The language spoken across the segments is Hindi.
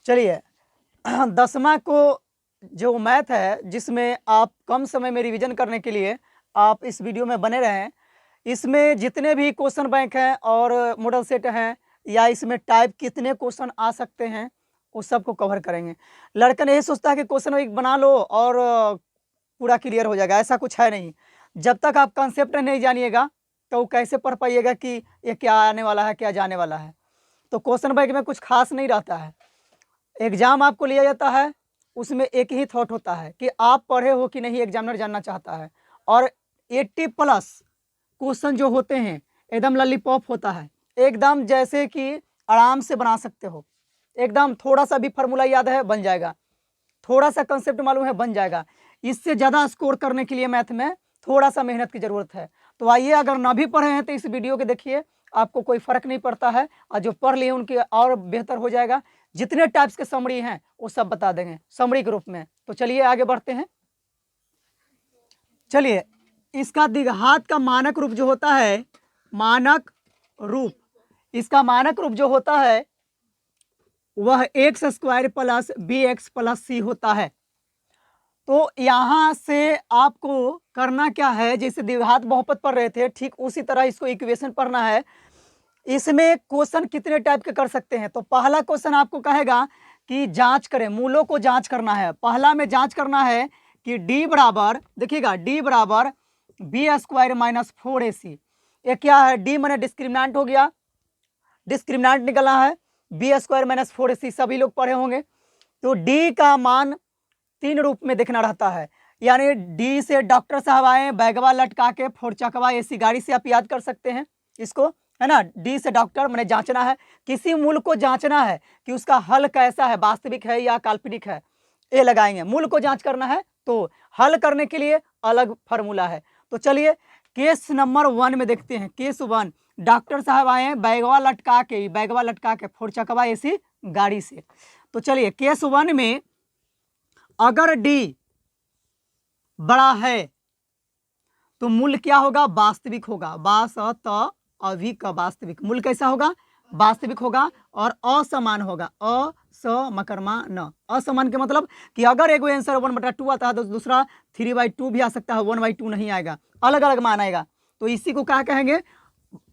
चलिए 10वां को जो मैथ है जिसमें आप कम समय में रिवीजन करने के लिए आप इस वीडियो में बने रहें। इसमें जितने भी क्वेश्चन बैंक हैं और मॉडल सेट हैं या इसमें टाइप कितने क्वेश्चन आ सकते हैं उस सब को कवर करेंगे। लड़का यही सोचता है कि क्वेश्चन एक बना लो और पूरा क्लियर हो जाएगा, ऐसा कुछ है नहीं। जब तक आप कंसेप्ट नहीं जानिएगा तो कैसे पढ़ पाइएगा कि ये क्या आने वाला है क्या जाने वाला है। तो क्वेश्चन बैंक में कुछ खास नहीं रहता है। एग्जाम आपको लिया जाता है, उसमें एक ही थॉट होता है कि आप पढ़े हो कि नहीं, एग्जामिनर जानना चाहता है। और 80+ क्वेश्चन जो होते हैं एकदम लॉलीपॉप होता है, एकदम जैसे कि आराम से बना सकते हो। एकदम थोड़ा सा भी फार्मूला याद है बन जाएगा, थोड़ा सा कंसेप्ट मालूम है बन जाएगा। इससे ज़्यादा स्कोर करने के लिए मैथ में थोड़ा सा मेहनत की ज़रूरत है। तो आइए, अगर ना भी पढ़े हैं तो इस वीडियो के देखिए, आपको कोई फ़र्क नहीं पड़ता है, और जो पढ़ लिए उनके और बेहतर हो जाएगा। जितने टाइप्स के समरी हैं वो सब बता देंगे समरी के रूप में। तो चलिए आगे बढ़ते हैं। चलिए, इसका द्विघात का मानक रूप जो होता है, मानक रूप, इसका मानक रूप जो होता है वह x² plus bx plus c होता है। तो यहाँ से आपको करना क्या है, जैसे द्विघात बहुपद पढ़ रहे थे ठीक उसी तरह इसको इक्वेशन पढ़ना है। इसमें क्वेश्चन कितने टाइप के कर सकते हैं। तो पहला क्वेश्चन आपको कहेगा कि जांच करें, मूलों को जांच करना है। पहला में जांच करना है कि d बराबर, देखिएगा d बराबर b² माइनस 4ac। ये क्या है, d मैंने डिस्क्रिमिनेंट हो गया, डिस्क्रिमिनेंट निकला है, b² माइनस 4ac सभी लोग पढ़े होंगे। तो d का मान 3 रूप में देखना रहता है, यानी डी से डॉक्टर साहब आए, बैगवा लटका के 4 चकवा ऐसी गाड़ी से आप याद कर सकते हैं इसको, है ना। डी से डॉक्टर मैंने जांचना है, किसी मूल को जांचना है कि उसका हल कैसा है, वास्तविक है या काल्पनिक है, ये लगाएंगे। मूल को जांच करना है तो हल करने के लिए अलग फार्मूला है। तो चलिए केस नंबर 1 में देखते हैं। केस 1, डॉक्टर साहब आए बैगवा लटका के 4 चकवा ऐसी गाड़ी से। तो चलिए केस 1 में अगर d बड़ा है तो मूल क्या होगा, वास्तविक होगा। वास्तविक, वास्तविक मूल कैसा होगा, वास्तविक होगा और असमान होगा। असमान, असमान के मतलब कि अगर एक आंसर 1/2 आता है तो दूसरा 3/2 भी आ सकता है, 1/2 नहीं आएगा, अलग अलग मान आएगा। तो इसी को क्या कहेंगे,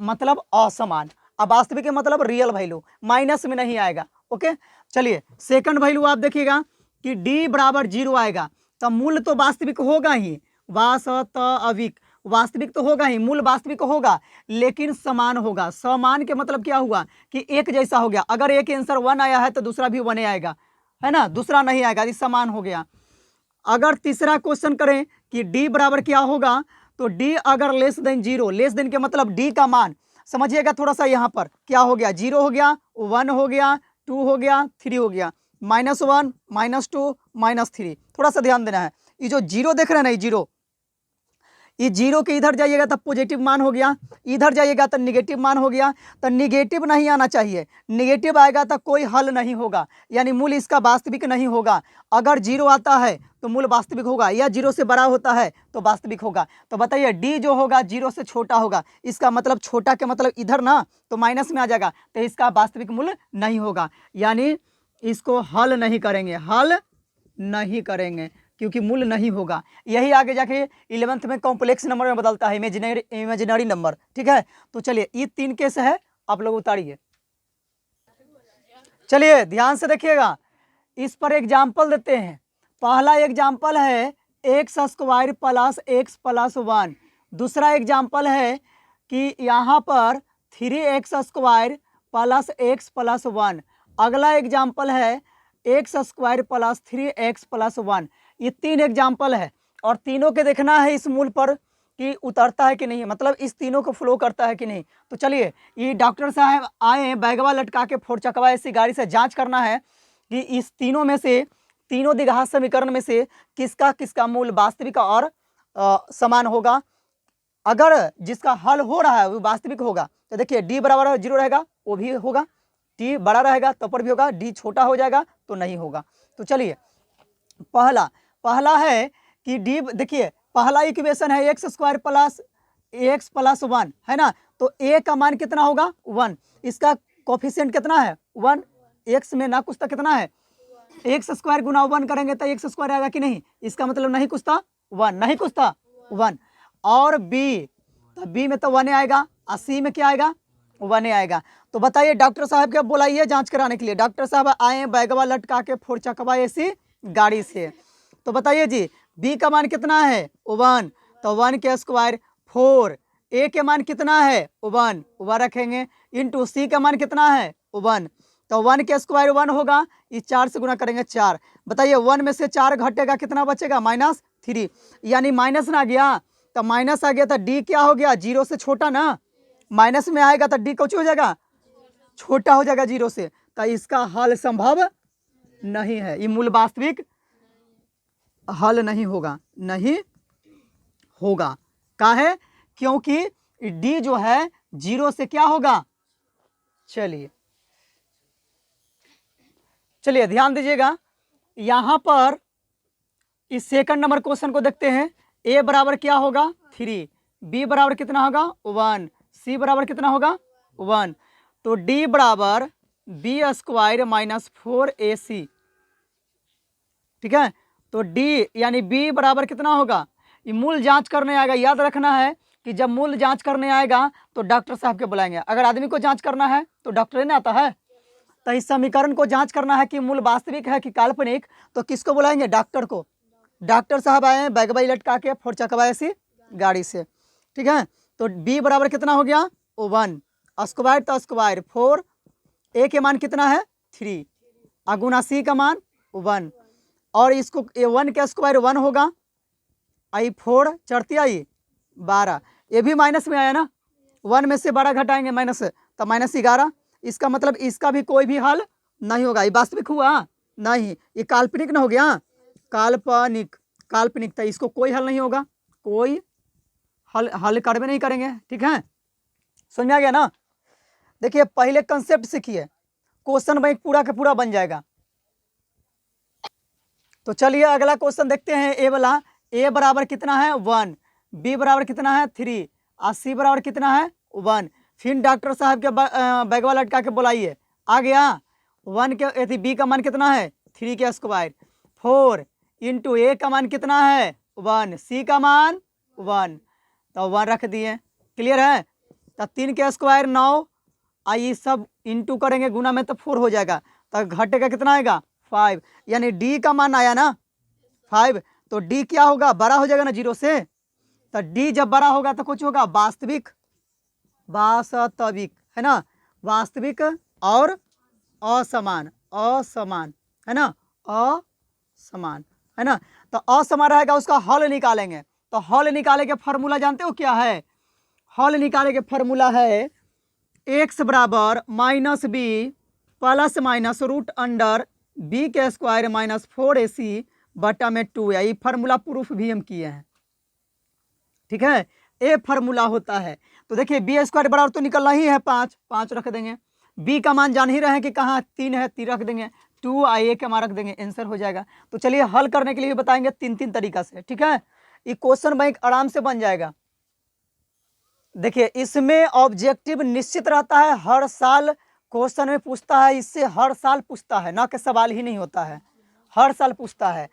मतलब असमान। अब वास्तविक के मतलब रियल वैल्यू, माइनस में नहीं आएगा। ओके, चलिए सेकंड वैल्यू आप देखिएगा कि d बराबर 0 आएगा, तो मूल तो वास्तविक होगा ही, वास्तविक, वास्तविक तो होगा ही, मूल वास्तविक होगा लेकिन समान होगा। समान के मतलब क्या हुआ कि एक जैसा हो गया। अगर एक आंसर 1 आया है तो दूसरा भी 1 आएगा, है ना, दूसरा नहीं आएगा, ये समान हो गया। अगर तीसरा क्वेश्चन करें कि d बराबर क्या होगा, तो d अगर लेस देन 0, लेस देन के मतलब d का मान समझिएगा थोड़ा सा, यहाँ पर क्या हो गया, 0 हो गया, 1 हो गया, 2 हो गया, 3 हो गया, -1, -2, -3। थोड़ा सा ध्यान देना है, ये जो 0 देख रहे हैं ना, ये 0, ये 0 के इधर जाइएगा तब पॉजिटिव मान हो गया, इधर जाइएगा तो निगेटिव मान हो गया। तो निगेटिव नहीं आना चाहिए, निगेटिव आएगा तो कोई हल नहीं होगा, यानी मूल इसका वास्तविक नहीं होगा। अगर 0 आता है तो मूल वास्तविक होगा, या 0 से बड़ा होता है तो वास्तविक होगा। तो बताइए d जो होगा 0 से छोटा होगा, इसका मतलब छोटा के मतलब इधर ना, तो माइनस में आ जाएगा, तो इसका वास्तविक मूल नहीं होगा, यानी इसको हल नहीं करेंगे, हल नहीं करेंगे क्योंकि मूल नहीं होगा। यही आगे जाके 11th में कॉम्प्लेक्स नंबर में बदलता है, इमेजिनरी नंबर, ठीक है। तो चलिए ये 3 केस है, आप लोग उतारिए। चलिए ध्यान से देखिएगा, इस पर एग्जाम्पल देते हैं। पहला एग्जाम्पल है x² प्लस x प्लस 1। दूसरा एग्जाम्पल है कि यहाँ पर 3x² प्लस x प्लस 1। अगला एग्जाम्पल है x² प्लस 3x प्लस 1। ये 3 एग्जाम्पल है और तीनों के देखना है इस मूल पर कि उतरता है कि नहीं, मतलब इस तीनों को फ्लो करता है कि नहीं। तो चलिए ये डॉक्टर साहब आए बैगवा लटका के 4 चकवा ऐसी गाड़ी से जांच करना है कि इस तीनों में से, तीनों द्विघात समीकरण में से किसका किसका मूल वास्तविक और समान होगा। अगर जिसका हल हो रहा है वो वास्तविक होगा तो देखिए d बराबर 0 रहेगा, वो भी होगा, t बड़ा रहेगा तो पर भी होगा, d छोटा हो जाएगा तो नहीं होगा। तो चलिए पहला है कि d, देखिए पहला इक्वेशन है x² प्लस x प्लस 1, है ना। तो a का मान कितना होगा 1, इसका कोफिशिएंट कितना है 1, x में ना कुछ तो कितना है एक्स स्क्वायर गुना 1 करेंगे तो एक्स स्क्वायर आएगा कि नहीं, इसका मतलब नहीं कुछ था 1, नहीं कुछ था 1। और बी, तो बी में तो 1 आएगा और सी में क्या आएगा 1 आएगा। तो बताइए डॉक्टर साहब क्या बुलाइए जांच कराने के लिए। डॉक्टर साहब आए बैगवा लटका के फोर चकवा ऐसी गाड़ी से। तो बताइए जी बी का मान कितना है 1, तो 1 के स्क्वायर 4, ए के मान कितना है 1 रखेंगे, इंटू सी का मान कितना है 1, तो 1 के स्क्वायर 1 होगा, इस 4 से गुना करेंगे 4। बताइए 1 में से 4 घटेगा कितना बचेगा -3, यानी माइनस ना गया तो माइनस आ गया तो डी क्या हो गया 0 से छोटा ना, माइनस में आएगा तो डी कुछ हो जाएगा छोटा हो जाएगा 0 से, तो इसका हल संभव नहीं है, ये मूल वास्तविक हल नहीं होगा, नहीं होगा। का है क्योंकि डी जो है 0 से क्या होगा, चलिए ध्यान दीजिएगा यहां पर इस सेकंड नंबर क्वेश्चन को देखते हैं। ए बराबर क्या होगा 3, बी बराबर कितना होगा 1, सी बराबर कितना होगा 1, तो डी बराबर बी स्क्वायर -4ac, ठीक है। तो डी यानी बी बराबर कितना होगा, ये मूल जांच करने आएगा। याद रखना है कि जब मूल जांच करने आएगा तो डॉक्टर साहब के बुलाएंगे। अगर आदमी को जांच करना है तो डॉक्टर ने आता है, तो इस समीकरण को जांच करना है कि मूल वास्तविक है कि काल्पनिक, तो किसको बुलाएंगे डॉक्टर को। डॉक्टर साहब आए हैं बैग बाई लटका के फोर चकवा ऐसी गाड़ी से, ठीक है। तो बी बराबर कितना हो गया 1, स्क्वायर तो स्क्वायर 4, ए के मान कितना है 3, अगुना सी का मान 1, और इसको 1 के स्क्वायर 1 होगा, आई 4 चढ़ती आई 12, ये भी माइनस में आया ना, 1 में से 12 घटाएंगे माइनस, तो -11। इसका मतलब इसका भी कोई भी हल नहीं होगा। ये वास्तविक हुआ नहीं, ये काल्पनिक ना हो गया, काल्पनिक तो इसको कोई हल नहीं होगा, कोई हल करवे नहीं करेंगे, ठीक है। समझ में आ गया ना। देखिए पहले कंसेप्ट सीखिए, क्वेश्चन बैंक पूरा का पूरा बन जाएगा। तो चलिए अगला क्वेश्चन देखते हैं। ए वाला, ए बराबर कितना है 1, बी बराबर कितना है 3 और सी बराबर कितना है 1। फिर डॉक्टर साहब के बैगवा लटका के बुलाइए। आ गया 1 के बी का मान कितना है 3 के स्क्वायर 4, इंटू ए का मान कितना है 1, सी का मान 1, तो 1 रख दिए। क्लियर है। तो 3 के स्क्वायर 9, आइए सब इंटू करेंगे गुना में तो 4 हो जाएगा, तो घटेगा कितना आएगा 5, यानी डी का मान आया ना 5, तो डी क्या होगा बड़ा हो जाएगा ना 0 से, तो डी जब बड़ा होगा तो कुछ होगा वास्तविक है ना, वास्तविक और असमान है ना, असमान है ना। तो असमान रहेगा उसका हल निकालेंगे। तो हल निकाले के फॉर्मूला जानते हो क्या है, हल निकाले के फॉर्मूला है x बराबर -b plus minus root under b के स्क्वायर -4ac बटा में 2। ये फार्मूला प्रूफ भी हम किए हैं, ठीक है। ए फार्मूला होता है। तो देखिए बी स्क्वायर बराबर तो निकलना ही है 5 रख देंगे, बी का मान जान ही रहे हैं कि कहाँ 3 है, 3 रख देंगे, 2 ए का मान रख देंगे, आंसर हो जाएगा। तो चलिए हल करने के लिए बताएंगे 3 तरीका से, ठीक है। ये क्वेश्चन बैंक आराम से बन जाएगा। देखिए इसमें ऑब्जेक्टिव निश्चित रहता है, हर साल क्वेश्चन में पूछता है, इससे हर साल पूछता है, ना कि सवाल ही नहीं होता है, हर साल पूछता है।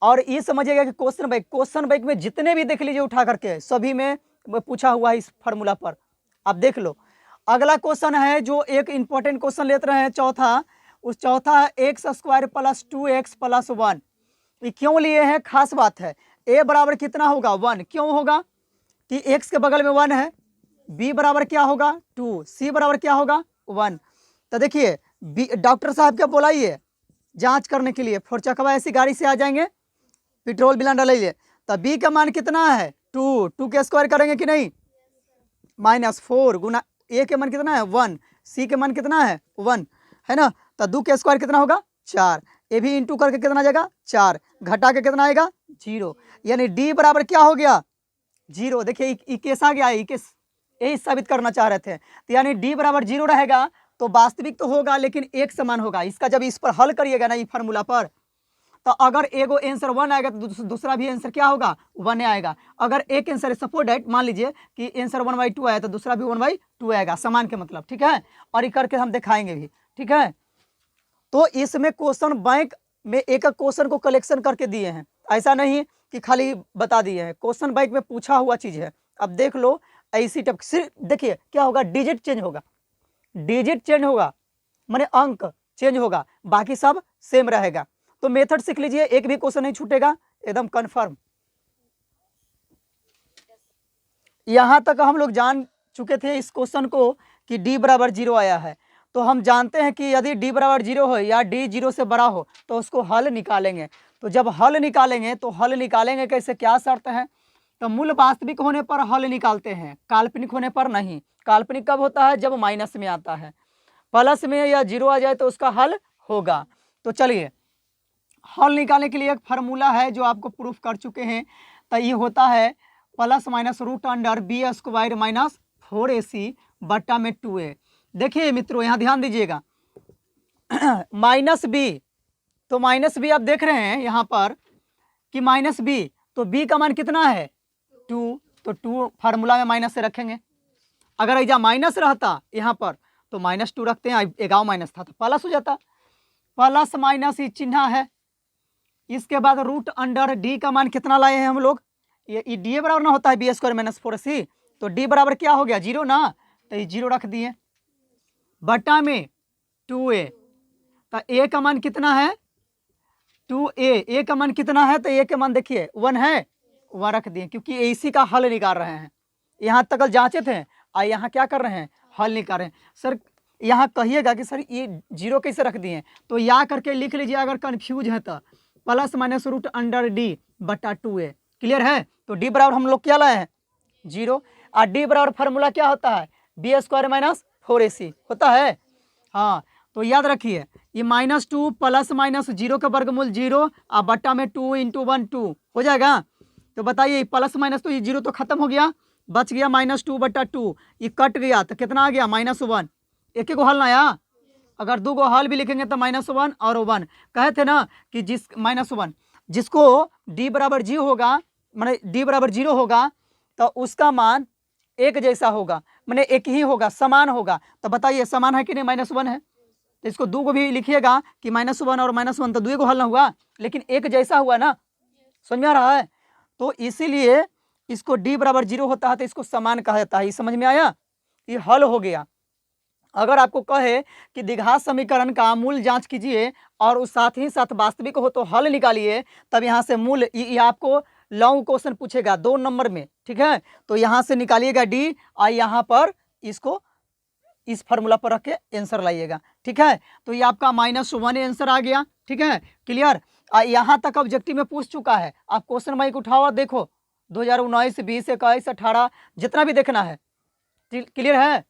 और ये समझिएगा कि क्वेश्चन बैंक में जितने भी देख लीजिए उठा करके सभी में पूछा हुआ है इस फार्मूला पर। आप देख लो अगला क्वेश्चन है जो एक इंपॉर्टेंट क्वेश्चन लेते रहे हैं चौथा, उस चौथा है x square plus 2x plus 1। ये क्यों लिए हैं खास बात है। ए बराबर कितना होगा 1, क्यों होगा कि x के बगल में 1 है, b बराबर क्या होगा 2, c बराबर क्या होगा 1। तो देखिए डॉक्टर साहब क्या बुलाइए जांच करने के लिए, फोर चकवा ऐसी गाड़ी से आ जाएंगे, पेट्रोल बिना डालिए। तो b का मान कितना है 2 के स्क्वायर करेंगे कि नहीं, -4 गुना a के मान कितना है 1, c के मान कितना है 1 है ना। तो 2 के स्क्वायर कितना होगा 4, ये भी इंटू करके कितना आ जाएगा 4, घटा के कितना आएगा 0, यानी d बराबर क्या हो गया 0। देखिए ये केस आ गया, ये केस यही साबित करना चाह रहे थे। तो यानी d बराबर 0 रहेगा तो वास्तविक तो होगा लेकिन एक समान होगा। इसका जब इस पर हल करिएगा ना ये फार्मूला पर, तो अगर एगो आंसर 1 आएगा तो दूसरा भी आंसर क्या होगा 1 आएगा। अगर एक आंसर सपोज डेट मान लीजिए कि आंसर 1/2 आया तो दूसरा भी 1/2 आएगा, समान के मतलब, ठीक है। और ये करके हम दिखाएंगे भी, ठीक है। तो इसमें क्वेश्चन बैंक में एक एक क्वेश्चन को कलेक्शन करके दिए हैं, ऐसा नहीं कि खाली बता दिए हैं, क्वेश्चन बैंक में पूछा हुआ चीज़ है। अब देख लो ऐसी टप सिर्फ देखिए क्या होगा, डिजिट चेंज होगा, डिजिट चेंज होगा माने अंक चेंज होगा, बाकी सब सेम रहेगा। तो मेथड सीख लीजिए, एक भी क्वेश्चन नहीं छूटेगा, एकदम कन्फर्म। यहां तक हम लोग जान चुके थे इस क्वेश्चन को कि d बराबर 0 आया है, तो हम जानते हैं कि यदि d बराबर 0 हो या d 0 से बड़ा हो तो उसको हल निकालेंगे। तो जब हल निकालेंगे तो हल निकालेंगे कैसे, क्या शर्त है, तो मूल वास्तविक होने पर हल निकालते हैं, काल्पनिक होने पर नहीं। काल्पनिक कब होता है, जब माइनस में आता है, प्लस में या 0 आ जाए तो उसका हल होगा। तो चलिए हल निकालने के लिए एक फार्मूला है जो आपको प्रूफ कर चुके हैं, तो ये होता है plus minus root under B square minus 4ac बट्टा में 2a। देखिए मित्रों यहाँ ध्यान दीजिएगा, माइनस बी, तो माइनस बी आप देख रहे हैं यहाँ पर कि माइनस बी, तो बी का मान कितना है 2, तो 2 फार्मूला में माइनस से रखेंगे। अगर ऐसा माइनस रहता यहाँ पर तो -2 रखते हैं, एगाव माइनस था तो प्लस हो जाता, प्लस माइनस ही चिन्ह है। इसके बाद रूट अंडर डी का मान कितना लाए हैं हम लोग, ये डी बराबर ना होता है बी स्क्वायर माइनस 4ac, तो डी बराबर क्या हो गया 0 ना, तो ये 0 रख दिए, बटा में 2a, तो a का मान कितना है 2a, a का मान कितना है, तो a का मान देखिए 1 है, 1 रख दिए, क्योंकि इसी का हल निकाल रहे हैं। यहाँ तक जांचे थे और यहाँ क्या कर रहे हैं, हल निकाल रहे हैं। सर यहाँ कहिएगा कि सर ये 0 कैसे रख दिए, तो या करके लिख लीजिए अगर कंफ्यूज है तो, plus minus root under D बटा 2a, क्लियर है। तो डी बराबर हम लोग क्या लाए हैं 0, और डी बराबर फार्मूला क्या होता है बी स्क्वायर माइनस 4ac होता है। हाँ तो याद रखिए ये -2 प्लस माइनस 0 का वर्गमूल 0 और बट्टा में 2 × 1 2 हो जाएगा। तो बताइए प्लस माइनस तो ये 0 तो खत्म हो गया, बच गया -2 बट्टा 2, ये कट गया तो कितना आ गया -1, एक एक को हल ना आया, अगर 2 को हल भी लिखेंगे तो -1 और 1, कहे थे ना कि जिस -1 जिसको d बराबर 0 होगा, माने d बराबर 0 होगा तो उसका मान एक जैसा होगा, माने एक ही होगा, समान होगा। तो बताइए समान है कि नहीं, -1 है, तो इसको 2 को भी लिखिएगा कि -1 और -1, तो 2 को हल ना हुआ लेकिन एक जैसा हुआ ना, समझ में आ रहा है। तो इसीलिए इसको d बराबर 0 होता है तो इसको समान कहा जाता है, ये समझ में आया, ये हल हो गया। अगर आपको कहे कि द्विघात समीकरण का मूल जांच कीजिए और उस साथ ही साथ वास्तविक हो तो हल निकालिए, तब यहाँ से मूल ये आपको लॉन्ग क्वेश्चन पूछेगा 2 नंबर में, ठीक है। तो यहाँ से निकालिएगा डी और यहाँ पर इसको इस फार्मूला पर रख के आंसर लाइएगा, ठीक है। तो ये आपका -1 आंसर आ गया, ठीक है, क्लियर। यहाँ तक ऑब्जेक्टिव में पूछ चुका है, आप क्वेश्चन बैंक उठाओ देखो 2019 20 21 18 जितना भी देखना है, क्लियर है।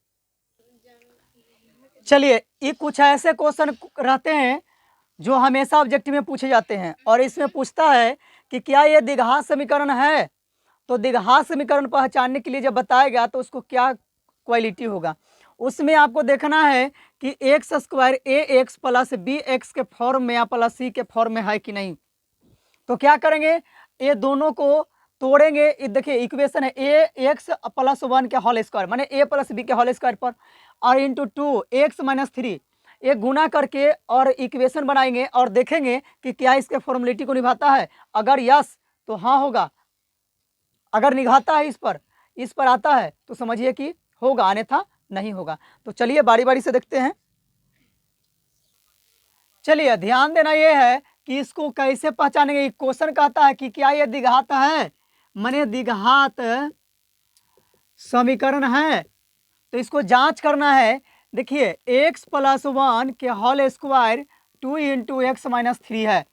चलिए ये कुछ ऐसे क्वेश्चन रहते हैं जो हमेशा ऑब्जेक्टिव में पूछे जाते हैं, और इसमें पूछता है कि क्या ये द्विघात समीकरण है, तो द्विघात समीकरण पहचानने के लिए जब बताया गया तो उसको क्या क्वालिटी होगा, उसमें आपको देखना है कि एक्स स्क्वायर ए एक्स प्लस बी एक्स के फॉर्म में या प्लस सी के फॉर्म में है कि नहीं। तो क्या करेंगे, ये दोनों को तोड़ेंगे, देखिए इक्वेशन है ए एक्स प्लस 1 के होल स्क्वायर माने ए प्लस बी के होल स्क्वायर पर, और इंटू 2 एक्स माइनस 3 एक गुना करके और इक्वेशन बनाएंगे और देखेंगे कि क्या इसके फॉर्मेलिटी को निभाता है। अगर यस तो हाँ होगा, अगर निभाता है इस पर आता है तो समझिए कि होगा, अन्यथा नहीं होगा। तो चलिए बारी बारी से देखते हैं। चलिए ध्यान देना ये है कि इसको कैसे पहचानेंगे। क्वेश्चन कहता है कि क्या ये द्विघात है, माने द्विघात समीकरण है, तो इसको जांच करना है। देखिए x प्लस 1 के होल स्क्वायर 2 × x माइनस 3 है,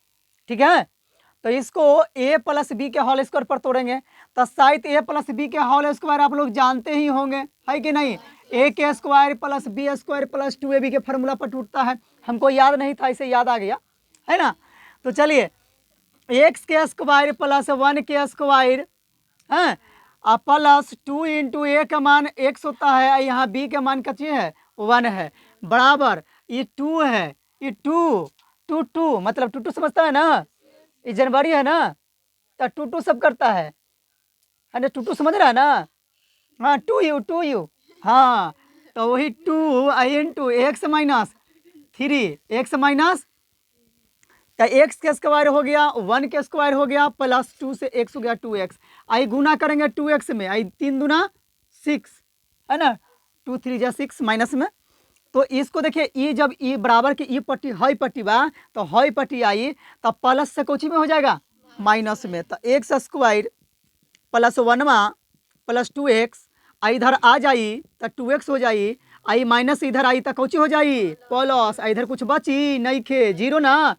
ठीक है। तो इसको a प्लस बी के होल स्क्वायर पर तोड़ेंगे, तो शायद a प्लस बी के होल स्क्वायर आप लोग जानते ही होंगे, है कि नहीं, a के square plus B square plus 2ab के फार्मूला पर टूटता है। हमको याद नहीं था, इसे याद आ गया है ना। तो चलिए x के स्क्वायर प्लस 1 के स्क्वायर है प्लस 2 × a का मान x होता है, यहाँ b का मान कच्ची है 1 है, बराबर ये 2 है, ये 2 मतलब 2 समझता है ना, ये जनवरी है ना, तो 2 सब करता है ना, 2 समझ रहा है ना। हाँ 2u हाँ, तो वही 2 × x माइनस 3 x माइनस तो एक्स के स्क्वायर हो गया 1 के स्क्वायर हो गया प्लस 2 से एक्स हो गया 2x। आई गुना करेंगे 2x में, आई 3 दूना 6 है ना, 2 3 जा 6 माइनस में। तो इसको देखिए ई जब ई बराबर की ई पट्टी हई पट्टी बा तो हई पट्टी आई तो प्लस से कोची में हो जाएगा माइनस में। तो x square plus 1 plus 2x इधर आ जाई तो 2x हो जाई, आई माइनस इधर आई तो कोची हो जाई प्लस, इधर कुछ बची नहीं खे जीरो ना,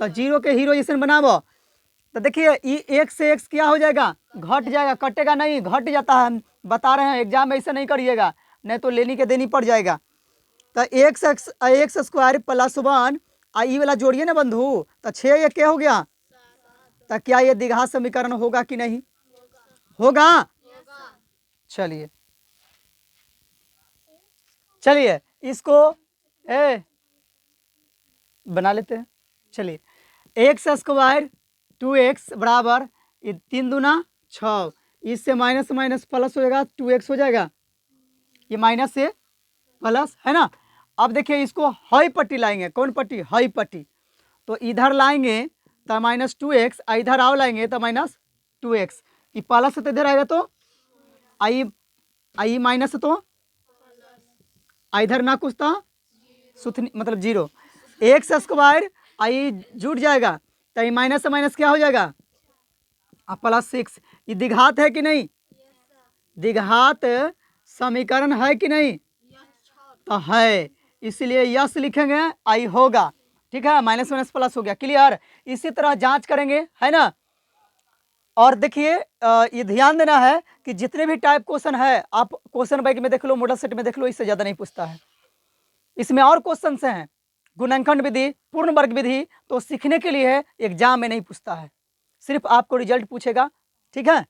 तो जीरो के हीरो जैसे बनाबो। तो देखिए ये एक से एक्स क्या हो जाएगा घट जाएगा, कटेगा नहीं घट जाता है, बता रहे हैं एग्जाम में ऐसे नहीं करिएगा नहीं तो लेनी के देनी पड़ जाएगा। तो एक्स स्क्वायर प्लस 1 आई वाला जोड़िए ना बंधु, तो 6 ये क्या हो गया, तो क्या ये द्विघात समीकरण होगा कि नहीं होगा? चलिए चलिए इसको बना लेते हैं। चलिए एक्स स्क्वायर 2x बराबर 3 दूना 6, इससे माइनस माइनस प्लस हो जाएगा 2x हो जाएगा, ये माइनस से प्लस है ना। अब देखिए इसको हई पट्टी लाएंगे, कौन पट्टी हई पट्टी, तो इधर लाएंगे तो माइनस 2x, इधर आओ लाएंगे तो माइनस 2x, ये प्लस तो इधर आएगा तो आई माइनस तो इधर ना कुछ था सुथनी मतलब जीरो, एक्स स्क्वायर आई जुट जाएगा तो ये माइनस से माइनस क्या हो जाएगा प्लस 6। ये द्विघात है कि नहीं, द्विघात समीकरण है कि नहीं, तो है, इसलिए यस लिखेंगे आई होगा, ठीक है, माइनस माइनस प्लस हो गया, क्लियर। इसी तरह जांच करेंगे है ना। और देखिए ये ध्यान देना है कि जितने भी टाइप क्वेश्चन है आप क्वेश्चन बैंक में देख लो, मॉडल सेट में देख लो, इससे ज़्यादा नहीं पूछता है। इसमें और क्वेश्चन से हैं गुणनखंड विधि, पूर्ण वर्ग विधि, तो सीखने के लिए है, एग्जाम में नहीं पूछता है, सिर्फ आपको रिजल्ट पूछेगा, ठीक है।